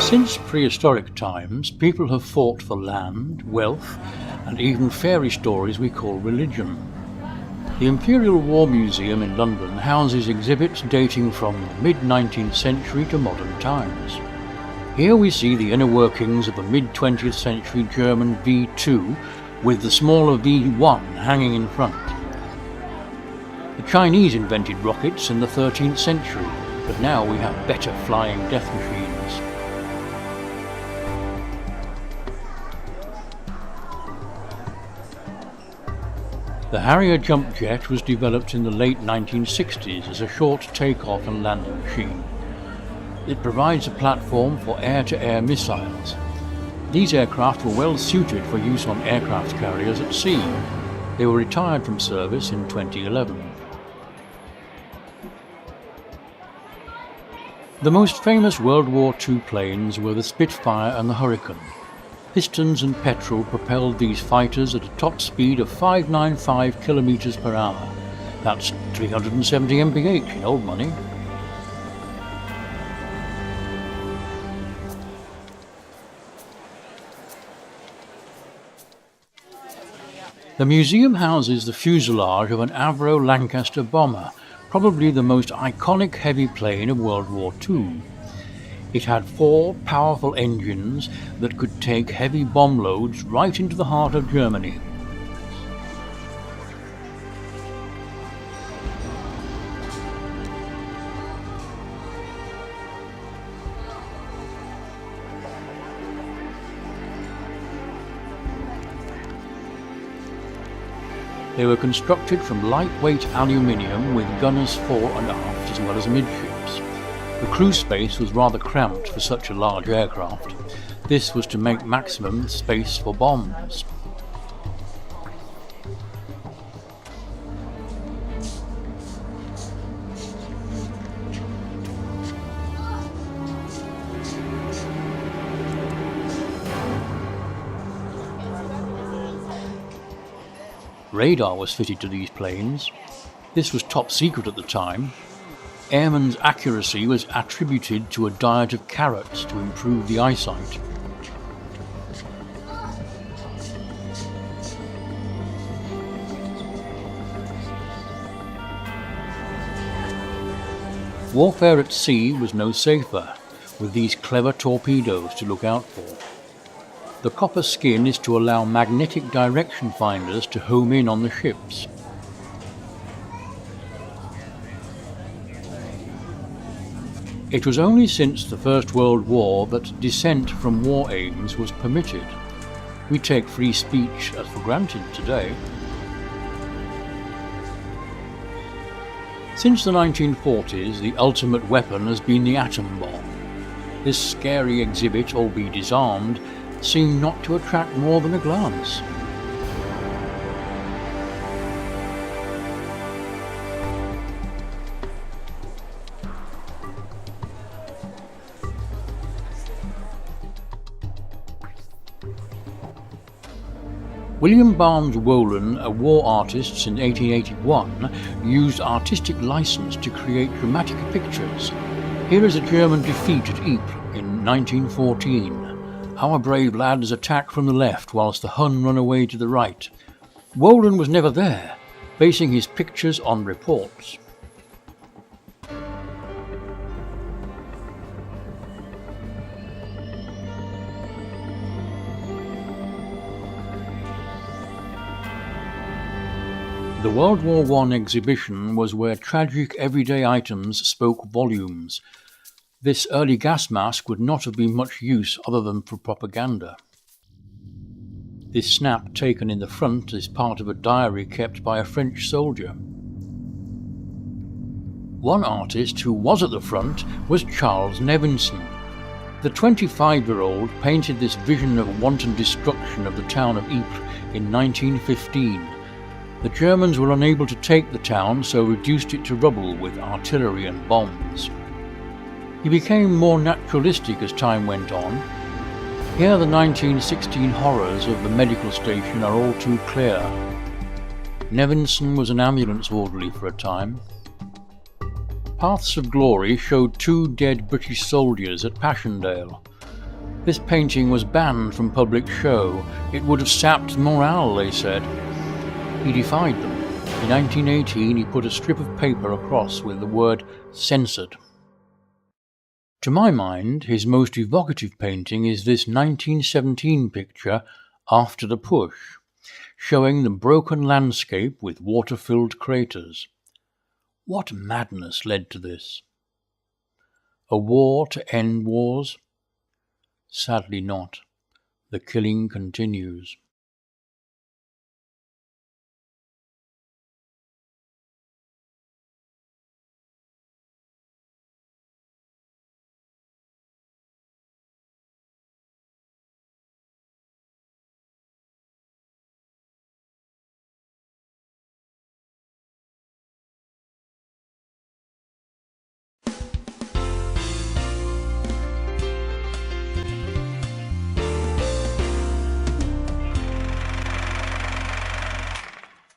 Since prehistoric times, people have fought for land, wealth, and even fairy stories we call religion. The Imperial War Museum in London houses exhibits dating from the mid-19th century to modern times. Here we see the inner workings of a mid-20th century German V2 with the smaller V1 hanging in front. The Chinese invented rockets in the 13th century, but now we have better flying death machines. The Harrier jump jet was developed in the late 1960s as a short takeoff and landing machine. It provides a platform for air-to-air missiles. These aircraft were well suited for use on aircraft carriers at sea. They were retired from service in 2011. The most famous World War II planes were the Spitfire and the Hurricane. Pistons and petrol propelled these fighters at a top speed of 595 kilometers per hour. That's 370 mph in old money. The museum houses the fuselage of an Avro Lancaster bomber, probably the most iconic heavy plane of World War II. It had 4 powerful engines that could take heavy bomb loads right into the heart of Germany. They were constructed from lightweight aluminium with gunners fore and aft as well as amidships. The crew space was rather cramped for such a large aircraft. This was to make maximum space for bombs. Radar was fitted to these planes. This was top secret at the time. Airmen's accuracy was attributed to a diet of carrots to improve the eyesight. Warfare at sea was no safer, with these clever torpedoes to look out for. The copper skin is to allow magnetic direction finders to home in on the ships. It was only since the First World War that dissent from war aims was permitted. We take free speech as for granted today. Since the 1940s, the ultimate weapon has been the atom bomb. This scary exhibit, albeit disarmed, seemed not to attract more than a glance. William Barnes Wolin, a war artist in 1881, used artistic license to create dramatic pictures. Here is a German defeat at Ypres in 1914. Our brave lads attack from the left whilst the Hun run away to the right. Wolin was never there, basing his pictures on reports. The World War I exhibition was where tragic everyday items spoke volumes. This early gas mask would not have been much use other than for propaganda. This snap taken in the front is part of a diary kept by a French soldier. One artist who was at the front was Charles Nevinson. The 25-year-old painted this vision of wanton destruction of the town of Ypres in 1915. The Germans were unable to take the town, so reduced it to rubble with artillery and bombs. He became more naturalistic as time went on. Here the 1916 horrors of the medical station are all too clear. Nevinson was an ambulance orderly for a time. Paths of Glory showed 2 dead British soldiers at Passchendaele. This painting was banned from public show. It would have sapped morale, they said. He defied them. In 1918, he put a strip of paper across with the word "censored." To my mind, his most evocative painting is this 1917 picture, After the Push, showing the broken landscape with water-filled craters. What madness led to this? A war to end wars? Sadly not. The killing continues.